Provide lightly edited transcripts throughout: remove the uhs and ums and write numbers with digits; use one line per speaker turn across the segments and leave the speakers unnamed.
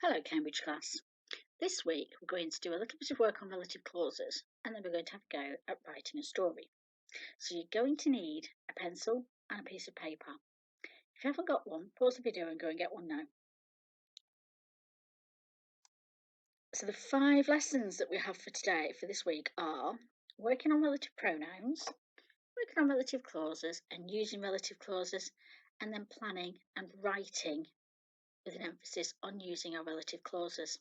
Hello, Cambridge class. This week we're going to do a little bit of work on relative clauses and then we're going to have a go at writing a story. So you're going to need a pencil and a piece of paper. If you haven't got one, pause the video and go and get one now. So the 5 lessons that we have for today, for this week, are working on relative pronouns, working on relative clauses and using relative clauses, and then planning and writing with an emphasis on using our relative clauses.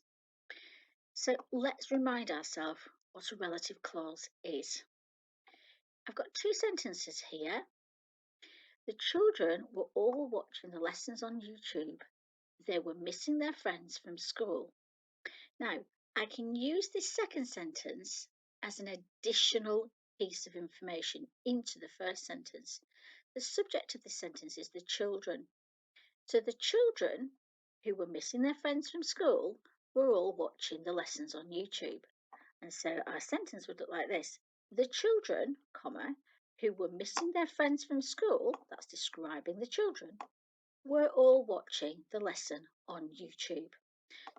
So let's remind ourselves what a relative clause is. I've got 2 sentences here. The children were all watching the lessons on YouTube. They were missing their friends from school. Now, I can use this second sentence as an additional piece of information into the first sentence. The subject of this sentence is the children. So the children who were missing their friends from school were all watching the lessons on YouTube. And so our sentence would look like this. The children, comma, who were missing their friends from school, that's describing the children, were all watching the lesson on YouTube.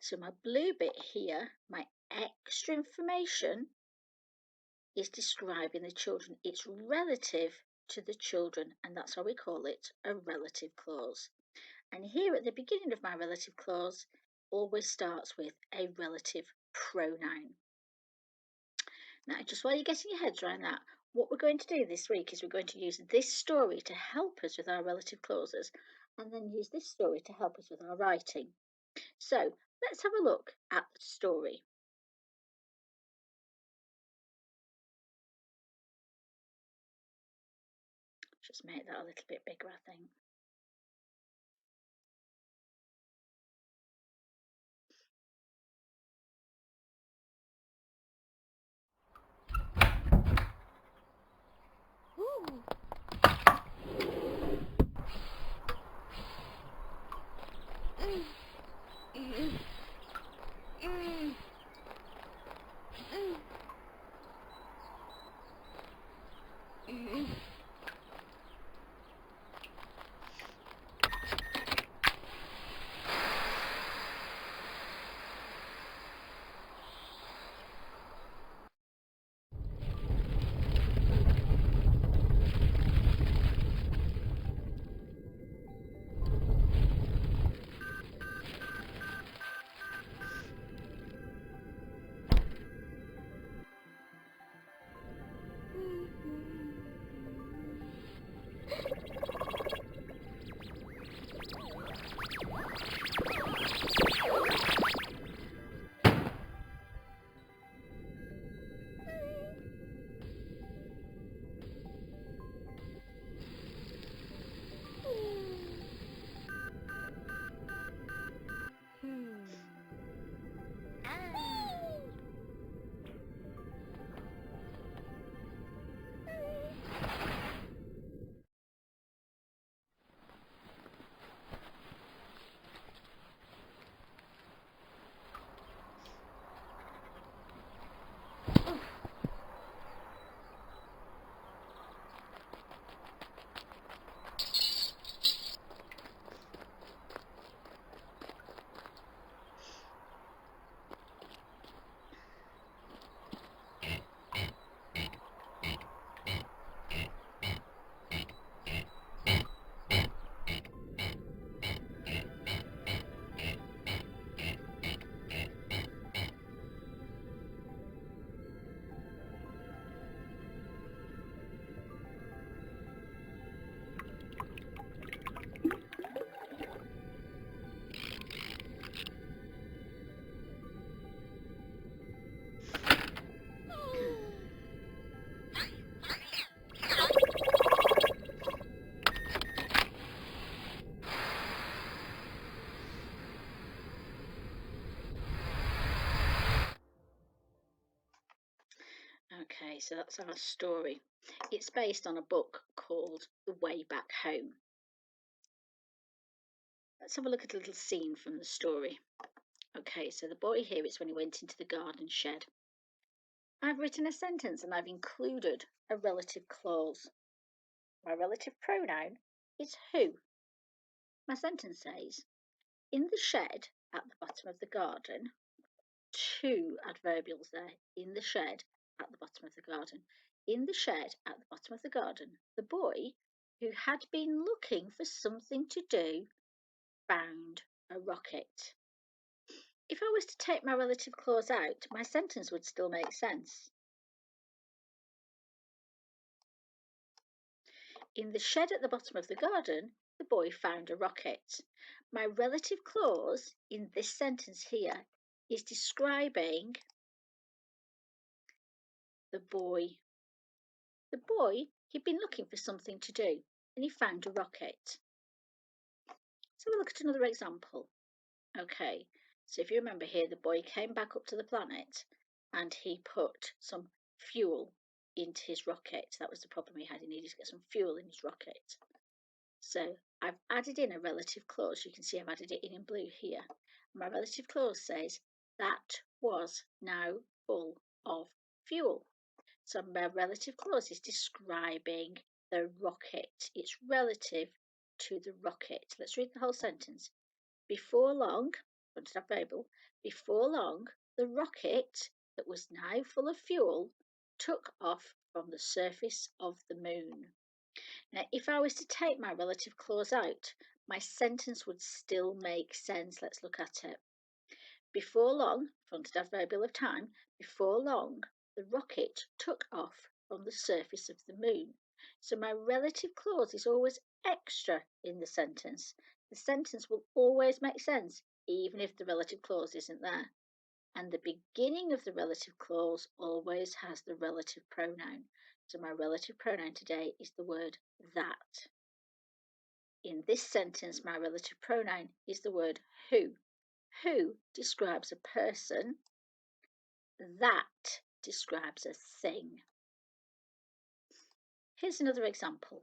So my blue bit here, my extra information, is describing the children. It's relative to the children, and that's why we call it a relative clause. And here at the beginning of my relative clause always starts with a relative pronoun. Now, just while you're getting your heads around that, what we're going to do this week is we're going to use this story to help us with our relative clauses and then use this story to help us with our writing. So let's have a look at the story. Just make that a little bit bigger, I think. Okay, so that's our story. It's based on a book called The Way Back Home. Let's have a look at a little scene from the story. Okay, so the boy here is when he went into the garden shed. I've written a sentence and I've included a relative clause. My relative pronoun is who. My sentence says, in the shed at the bottom of the garden. Two adverbials there. In the shed at the bottom of the garden. In the shed at the bottom of the garden, the boy, who had been looking for something to do, found a rocket. If I was to take my relative clause out, my sentence would still make sense. In the shed at the bottom of the garden, the boy found a rocket. My relative clause in this sentence here is describing the boy. The boy, he'd been looking for something to do and he found a rocket. So we'll look at another example. Okay, so if you remember here, the boy came back up to the planet and he put some fuel into his rocket. That was the problem he had. He needed to get some fuel in his rocket. So I've added in a relative clause. You can see I've added it in blue here. My relative clause says that was now full of fuel. So my relative clause is describing the rocket. It's relative to the rocket. Let's read the whole sentence. Before long, before long, the rocket that was now full of fuel took off from the surface of the moon. Now, if I was to take my relative clause out, my sentence would still make sense. Let's look at it. Before long, fronted adverbial of time, before long, the rocket took off from the surface of the moon. So my relative clause is always extra in the sentence. The sentence will always make sense, even if the relative clause isn't there. And the beginning of the relative clause always has the relative pronoun. So my relative pronoun today is the word that. In this sentence, my relative pronoun is the word who. Who describes a person. That describes a thing. Here's another example.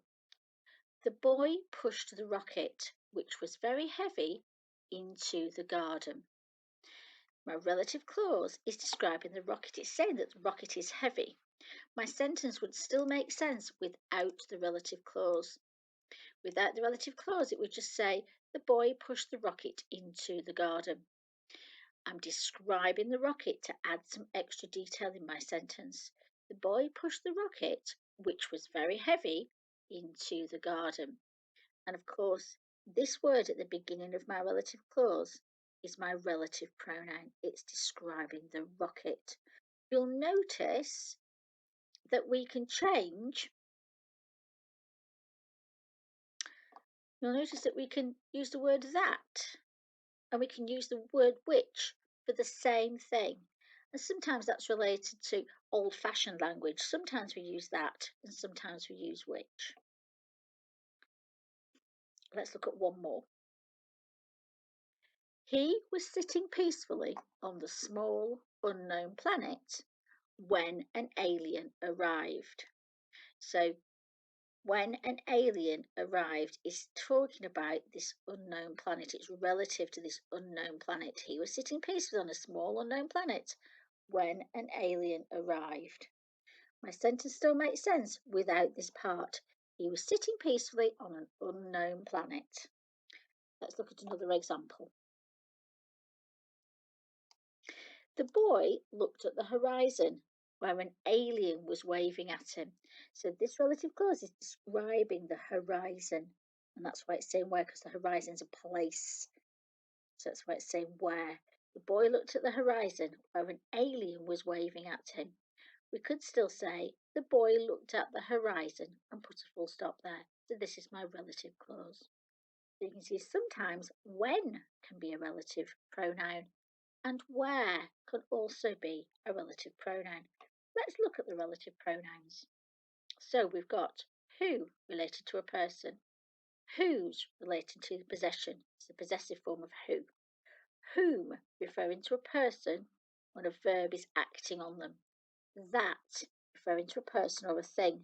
The boy pushed the rocket, which was very heavy, into the garden. My relative clause is describing the rocket. It's saying that the rocket is heavy. My sentence would still make sense without the relative clause. Without the relative clause, it would just say, the boy pushed the rocket into the garden. I'm describing the rocket to add some extra detail in my sentence. The boy pushed the rocket, which was very heavy, into the garden. And of course, this word at the beginning of my relative clause is my relative pronoun. It's describing the rocket. You'll notice that we can change. You'll notice that we can use the word that, and we can use the word which for the same thing. And sometimes that's related to old-fashioned language. Sometimes we use that, and sometimes we use which. Let's look at one more. He was sitting peacefully on the small, unknown planet when an alien arrived. So when an alien arrived is talking about this unknown planet. It's relative to this unknown planet. He was sitting peacefully on a small unknown planet when an alien arrived. My sentence still makes sense without this part. He was sitting peacefully on an unknown planet. Let's look at another example. The boy looked at the horizon where an alien was waving at him. So this relative clause is describing the horizon. And that's why it's saying where, because the horizon is a place. So that's why it's saying where. The boy looked at the horizon where an alien was waving at him. We could still say the boy looked at the horizon and put a full stop there. So this is my relative clause. So you can see sometimes when can be a relative pronoun and where can also be a relative pronoun. Let's look at the relative pronouns. So we've got who related to a person, whose related to the possession, it's the possessive form of who, whom referring to a person when a verb is acting on them, that referring to a person or a thing,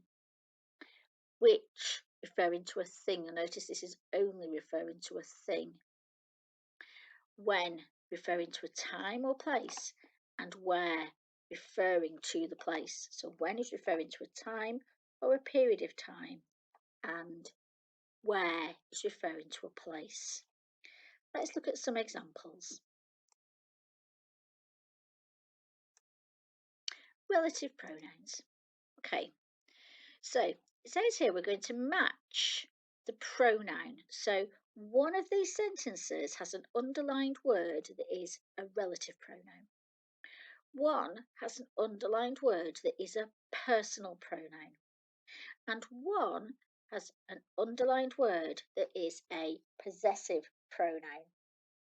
which referring to a thing, and notice this is only referring to a thing, when referring to a time or place, and where referring to the place. So when is referring to a time or a period of time, and where is referring to a place. Let's look at some examples. relative pronouns. Okay, so it says here we're going to match the pronoun. So one of these sentences has an underlined word that is a relative pronoun. One has an underlined word that is a personal pronoun. And one has an underlined word that is a possessive pronoun.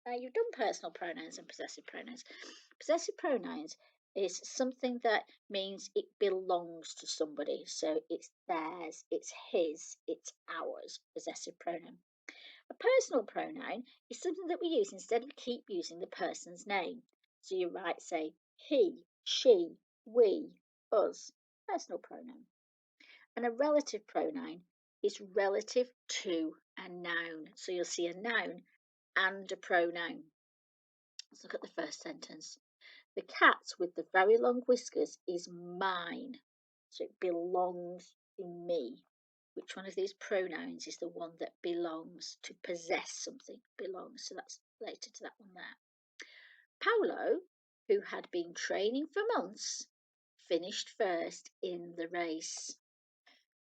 Now, you've done personal pronouns and possessive pronouns. Possessive pronouns is something that means it belongs to somebody. So it's theirs, it's his, it's ours, possessive pronoun. A personal pronoun is something that we use instead of keep using the person's name. So you might say he, she, we, us, personal pronoun. And a relative pronoun is relative to a noun. So you'll see a noun and a pronoun. Let's look at the first sentence. The cat with the very long whiskers is mine. So it belongs to me. Which one of these pronouns is the one that belongs? To possess something belongs. So that's related to that one there. Paolo, who had been training for months, finished first in the race.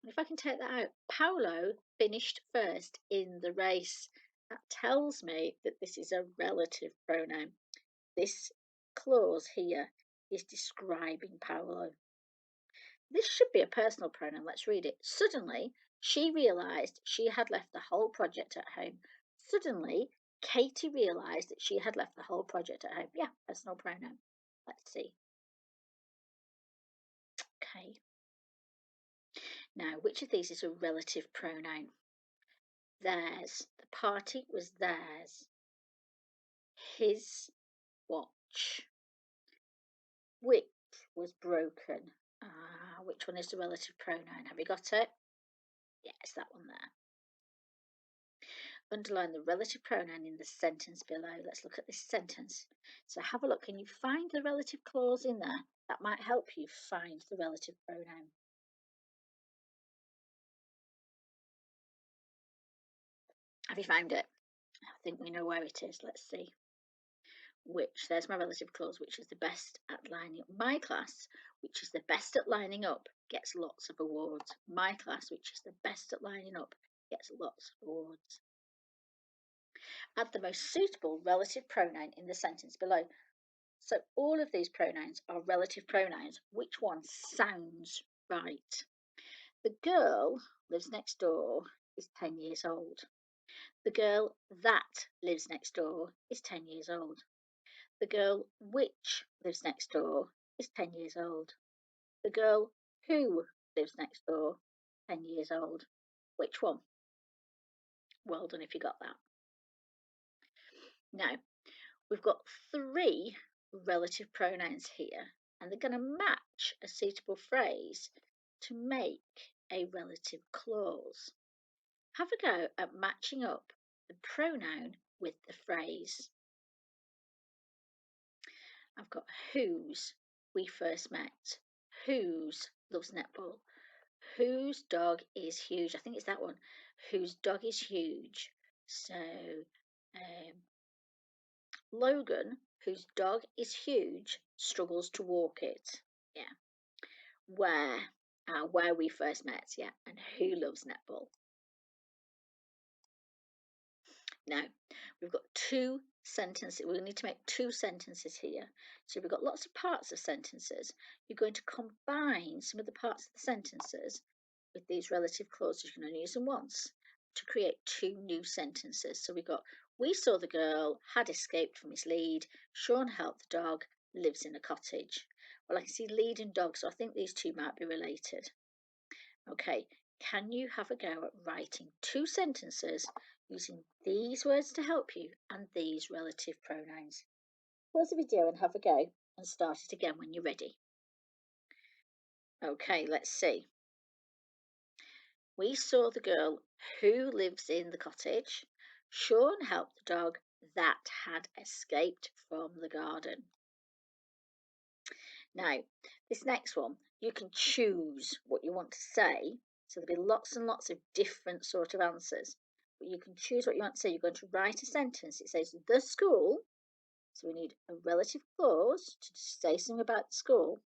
And if I can take that out, Paolo finished first in the race. That tells me that this is a relative pronoun. This clause here is describing Paolo. This should be a personal pronoun. Let's read it. Suddenly, she realised she had left the whole project at home. Suddenly, Katie realised that she had left the whole project at home. Yeah, personal pronoun. Let's see. Okay. Now, which of these is a relative pronoun? Theirs. The party was theirs. His watch. Which was broken. Which one is the relative pronoun? Have you got it? Yeah, it's that one there. Underline the relative pronoun in the sentence below. Let's look at this sentence. So have a look. Can you find the relative clause in there? That might help you find the relative pronoun. Have you found it? I think we know where it is. Let's see. Which, there's my relative clause, which is the best at lining up. My class, which is the best at lining up, gets lots of awards. My class, which is the best at lining up, gets lots of awards. Add the most suitable relative pronoun in the sentence below. So all of these pronouns are relative pronouns. Which one sounds right? The girl lives next door is 10 years old. The girl that lives next door is 10 years old. The girl which lives next door is 10 years old. The girl who lives next door, 10 years old. Which one? Well done if you got that. Now, we've got 3 relative pronouns here, and they're going to match a suitable phrase to make a relative clause. Have a go at matching up the pronoun with the phrase. I've got whose we first met, whose loves netball, whose dog is huge. I think it's that one. Whose dog is huge. So Logan, whose dog is huge, struggles to walk it. Yeah. Where we first met. Yeah. And who loves netball. Now, we've got 2 sentences. We need to make 2 sentences here. So we've got lots of parts of sentences. You're going to combine some of the parts of the sentences with these relative clauses. You can only use them once to create 2 new sentences. So we've got, we saw the girl, had escaped from his lead. Sean helped the dog, lives in a cottage. Well, I can see lead and dog, so I think these 2 might be related. Okay, can you have a go at writing 2 sentences using these words to help you and these relative pronouns? Pause the video and have a go and start it again when you're ready. Okay, let's see. We saw the girl who lives in the cottage. Sean helped the dog that had escaped from the garden. Now, this next one, you can choose what you want to say. So there'll be lots and lots of different sort of answers. But you can choose what you want to say. You're going to write a sentence. It says the school. So we need a relative clause to say something about the school.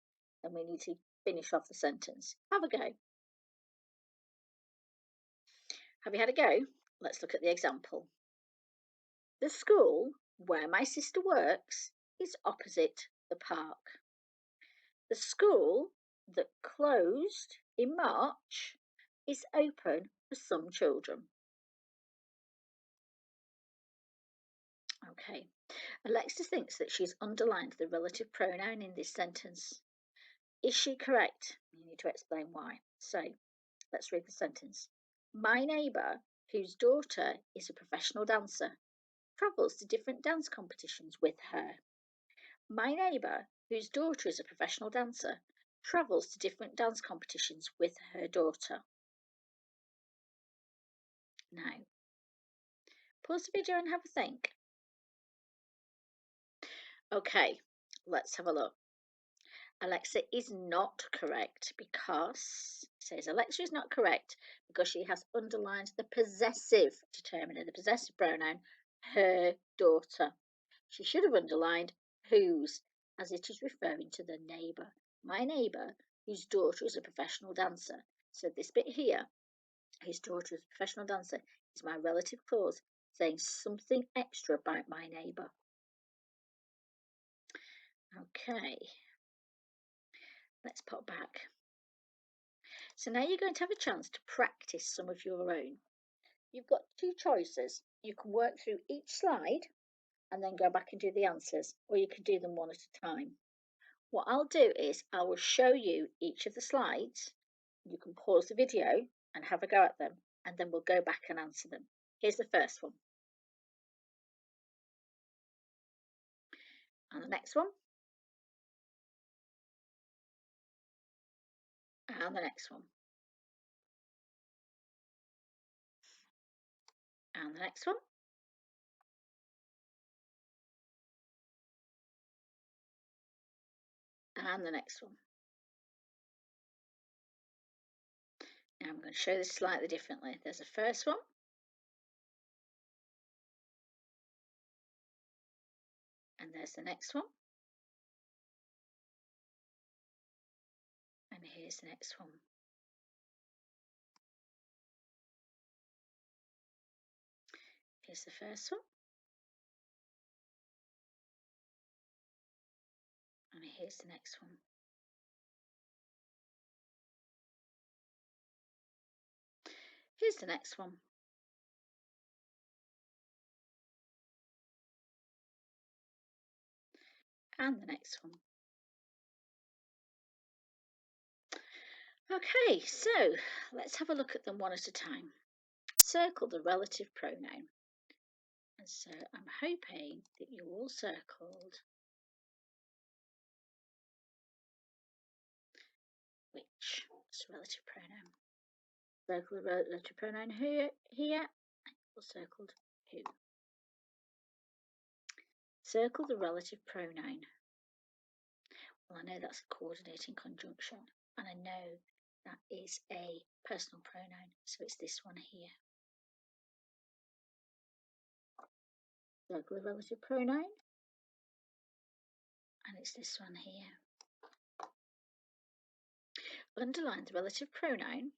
then we need to finish off the sentence. Have a go. Have you had a go? Let's look at the example. The school where my sister works is opposite the park. The school that closed in March is open for some children. Okay. Alexa thinks that she's underlined the relative pronoun in this sentence. Is she correct? You need to explain why. So let's read the sentence. My neighbour, whose daughter is a professional dancer, travels to different dance competitions with her. My neighbour, whose daughter is a professional dancer, travels to different dance competitions with her daughter. Now, pause the video and have a think. Okay, let's have a look. Alexa is not correct because, it says Alexa is not correct because she has underlined the possessive determiner, the possessive pronoun, her daughter. She should have underlined whose, as it is referring to the neighbour. My neighbour, whose daughter is a professional dancer. So this bit here, his daughter is a professional dancer, is my relative clause saying something extra about my neighbour. Okay, let's pop back. So now you're going to have a chance to practice some of your own. You've got two choices. You can work through each slide and then go back and do the answers, or you can do them one at a time. What I'll do is I will show you each of the slides. You can pause the video and have a go at them, and then we'll go back and answer them. Here's the first one. And the next one. And the next one. And the next one. And the next one. Now I'm going to show this slightly differently. There's the first one. And there's the next one. And here's the next one. Here's the first one. And here's the next one. Here's the next one. And the next one. Okay, so let's have a look at them one at a time. Circle the relative pronoun. And so I'm hoping that you all circled which. It's a relative pronoun. Circle the relative pronoun here, and you've circled who. Circle the relative pronoun. Well, I know that's a coordinating conjunction, and I know that is a personal pronoun, so it's this one here. Circle the relative pronoun, and it's this one here. Underline the relative pronoun.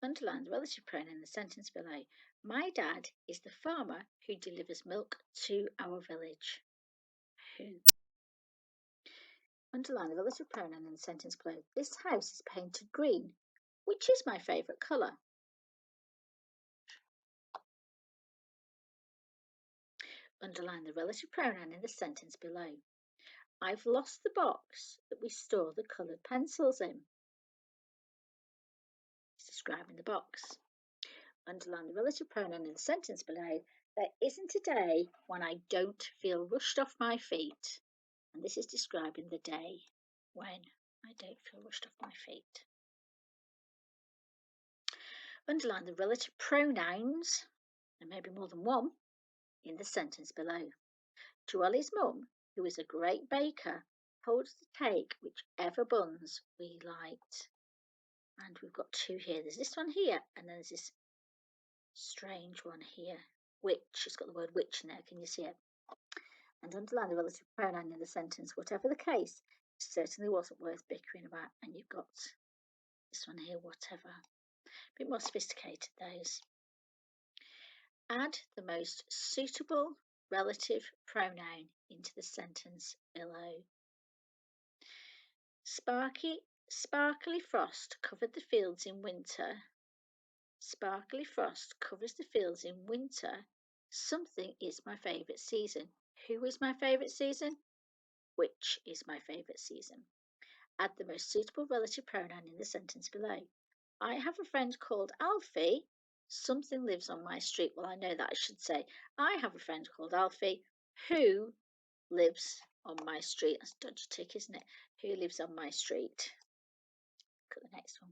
Underline the relative pronoun in the sentence below. My dad is the farmer who delivers milk to our village. Who? Underline the relative pronoun in the sentence below. This house is painted green. Which is my favourite colour? Underline the relative pronoun in the sentence below. I've lost the box that we store the coloured pencils in. It's describing the box. Underline the relative pronoun in the sentence below. There isn't a day when I don't feel rushed off my feet. And this is describing the day when I don't feel rushed off my feet. Underline the relative pronouns, there may be more than one, in the sentence below. Joelle's mum, who is a great baker, told us to take whichever buns we liked. And we've got two here. There's this one here, and then there's this strange one here. Which, it's got the word which in there, can you see it? and underline the relative pronoun in the sentence. Whatever the case, it certainly wasn't worth bickering about. And you've got this one here, whatever. A bit more sophisticated, those. Add the most suitable relative pronoun into the sentence below. Sparkly frost covered the fields in winter. Sparkly frost covers the fields in winter. Something is my favourite season. Who is my favourite season? Which is my favourite season? Add the most suitable relative pronoun in the sentence below. I have a friend called Alfie. Something lives on my street. Well, I know that I should say, I have a friend called Alfie who lives on my street. That's a dodgy tick, isn't it? Who lives on my street? Look at the next one.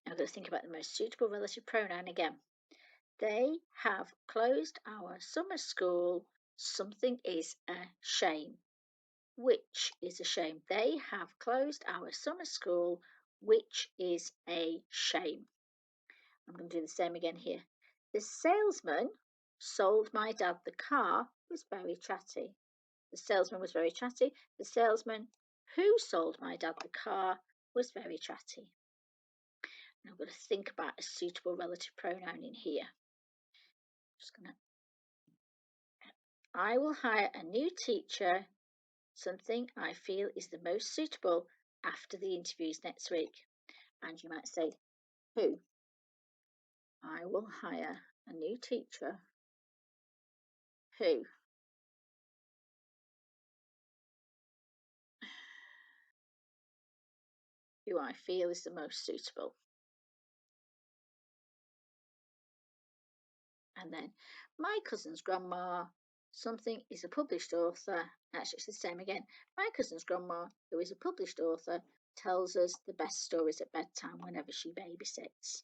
Now we've got to think about the most suitable relative pronoun again. They have closed our summer school. Something is a shame. Which is a shame. They have closed our summer school, which is a shame. I'm going to do the same again here. The salesman sold my dad the car was very chatty. The salesman was very chatty. The salesman who sold my dad the car was very chatty. Now I've got to think about a suitable relative pronoun in here. I will hire a new teacher, something I feel is the most suitable after the interviews next week. And you might say, who? I will hire a new teacher. Who? Who I feel is the most suitable. And then my cousin's grandma, something is a published author. Actually, it's the same again. My cousin's grandma, who is a published author, tells us the best stories at bedtime whenever she babysits.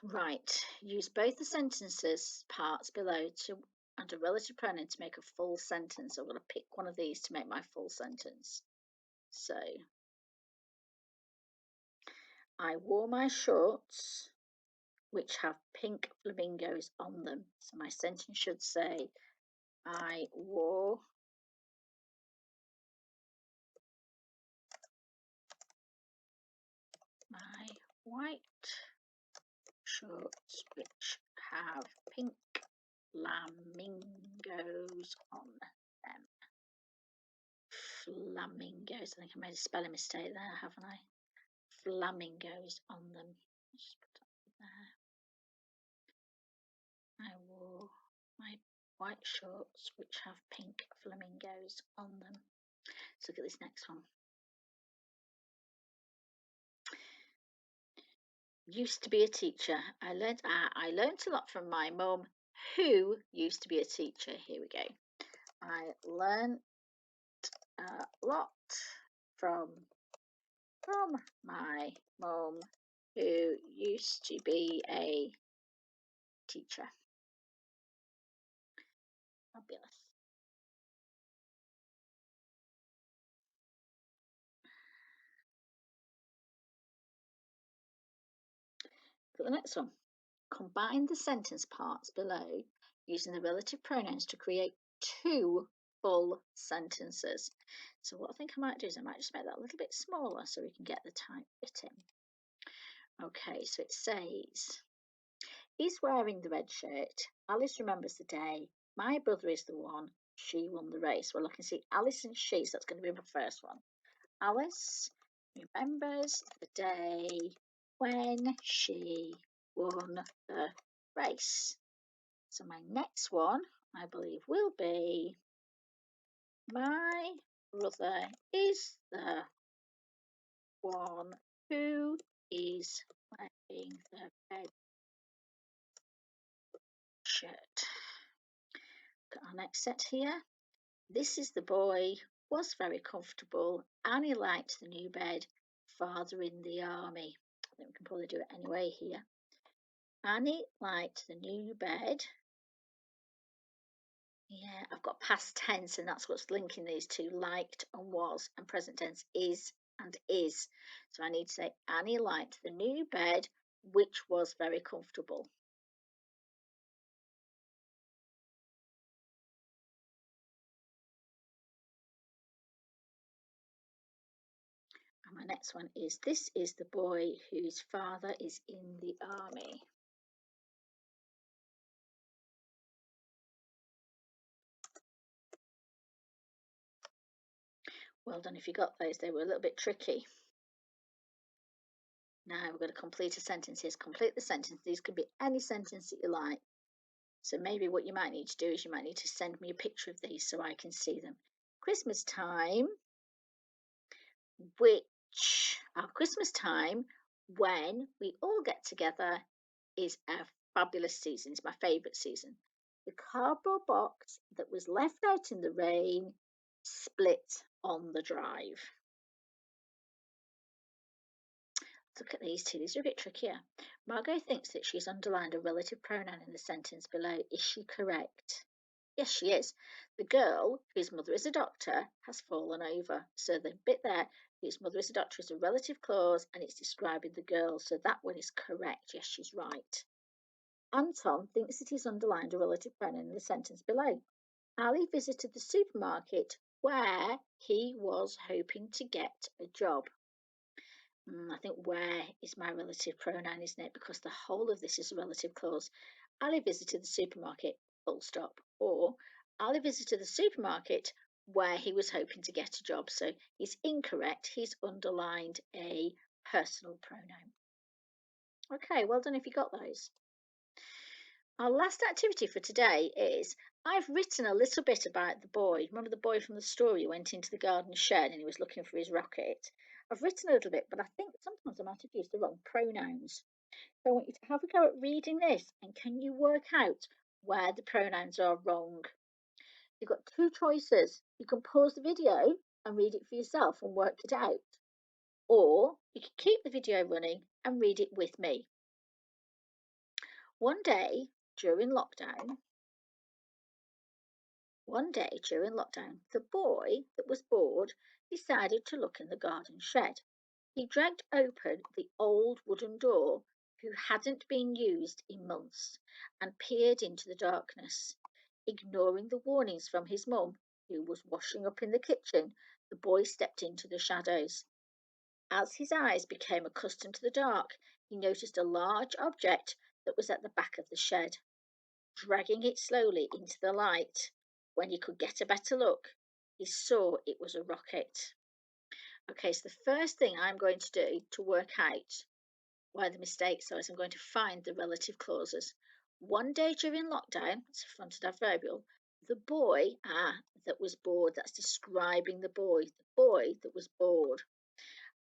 Right, use both the sentences parts below and a relative pronoun to make a full sentence. I'm going to pick one of these to make my full sentence. So, I wore my shorts, which have pink flamingos on them. So my sentence should say, I wore my white shorts, which have pink flamingos on them. Flamingos. I think I made a spelling mistake there, haven't I? Flamingos on them. Just put that there. I wore my white shorts, which have pink flamingos on them. Let's look at this next one. Used to be a teacher. I learnt a lot from my mum, who used to be a teacher. Here we go. I learnt a lot from my mum, who used to be a teacher. Fabulous. For the next one, combine the sentence parts below using the relative pronouns to create two full sentences. So what I think I might do is I might just make that a little bit smaller so we can get the type bit in. Okay, so it says, he's wearing the red shirt. Alice remembers the day. My brother is the one. She won the race. Well, I can see Alice and she, so that's going to be my first one. Alice remembers the day when she won the race. So my next one, I believe, will be, my brother is the one who is wearing the red shirt. Got our next set here. This is the boy, was very comfortable. Annie liked the new bed. Father in the army. I think we can probably do it anyway here. Annie liked the new bed. Yeah, I've got past tense, and that's what's linking these two, liked and was, and present tense is and is. So I need to say Annie liked the new bed, which was very comfortable. next one is, this is the boy whose father is in the army. Well done if you got those. They were a little bit tricky. Now we're going to complete a sentence. Complete the sentence. These could be any sentence that you like. So maybe what you might need to do is you might need to send me a picture of these so I can see them. Christmas time, Christmas time, when we all get together, is a fabulous season. It's my favourite season. The cardboard box that was left out in the rain split on the drive. Look at these two. These are a bit trickier. Margot thinks that she's underlined a relative pronoun in the sentence below. Is she correct? Yes, she is. The girl, whose mother is a doctor, has fallen over. So the bit there, whose mother is a doctor, is a relative clause and it's describing the girl. So that one is correct. Yes, she's right. Anton thinks that he's underlined a relative pronoun in the sentence below. Ali visited the supermarket where he was hoping to get a job. I think where is my relative pronoun, isn't it? Because the whole of this is a relative clause. Ali visited the supermarket, full stop. Or Ali visited the supermarket where he was hoping to get a job. So he's incorrect. He's underlined a personal pronoun. Okay, well done if you got those. Our last activity for today is, I've written a little bit about the boy. Remember the boy from the story who went into the garden shed and he was looking for his rocket? I've written a little bit, but I think sometimes I might have used the wrong pronouns. So I want you to have a go at reading this, and can you work out where the pronouns are wrong? You've got two choices. You can pause the video and read it for yourself and work it out. Or you can keep the video running and read it with me. One day during lockdown, the boy that was bored decided to look in the garden shed. He dragged open the old wooden door, who hadn't been used in months, and peered into the darkness. Ignoring the warnings from his mum, who was washing up in the kitchen, the boy stepped into the shadows. As his eyes became accustomed to the dark, he noticed a large object that was at the back of the shed. Dragging it slowly into the light, when he could get a better look, he saw it was a rocket. Okay, so the first thing I'm going to do to work out where the mistakes are is I'm going to find the relative clauses. One day during lockdown, it's a fronted adverbial, the boy that was bored, that's describing the boy that was bored.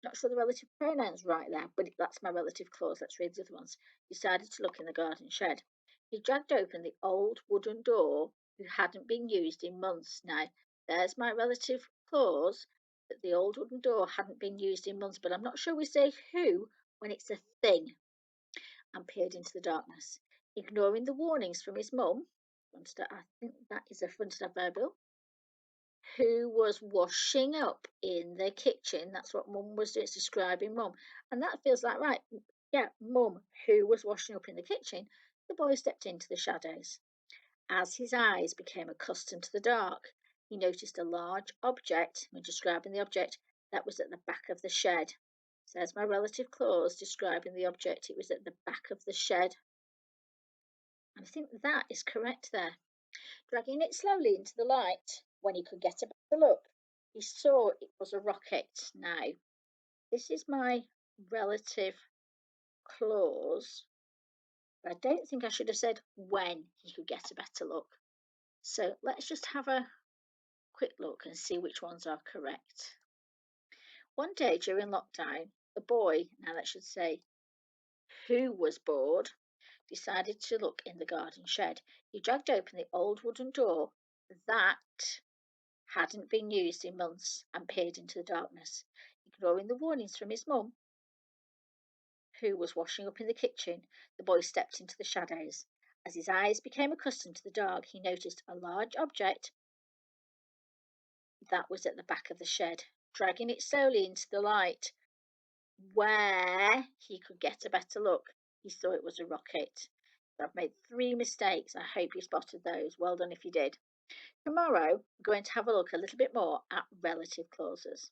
Not sure the relative pronoun's right there, but that's my relative clause. Let's read the other ones. Decided to look in the garden shed. He dragged open the old wooden door, who hadn't been used in months. Now, there's my relative clause, that the old wooden door hadn't been used in months, but I'm not sure we say who when it's a thing. And peered into the darkness. Ignoring the warnings from his mum, I think that is a fronted adverbial, who was washing up in the kitchen. That's what mum was doing. It's describing mum. And that feels like right. Yeah, mum, who was washing up in the kitchen. The boy stepped into the shadows. As his eyes became accustomed to the dark, he noticed a large object, when describing the object, that was at the back of the shed. So there's my relative clause describing the object. It was at the back of the shed. And I think that is correct there. Dragging it slowly into the light, when he could get a better look, he saw it was a rocket. Now, this is my relative clause, but I don't think I should have said when he could get a better look. So let's just have a quick look and see which ones are correct. One day during lockdown, the boy, now that should say who was bored, decided to look in the garden shed. He dragged open the old wooden door that hadn't been used in months and peered into the darkness. Ignoring the warnings from his mum, who was washing up in the kitchen, the boy stepped into the shadows. As his eyes became accustomed to the dark, he noticed a large object that was at the back of the shed. Dragging it slowly into the light, where he could get a better look, he saw it was a rocket. I've made 3 mistakes. I hope you spotted those. Well done if you did. Tomorrow, we're going to have a look a little bit more at relative clauses.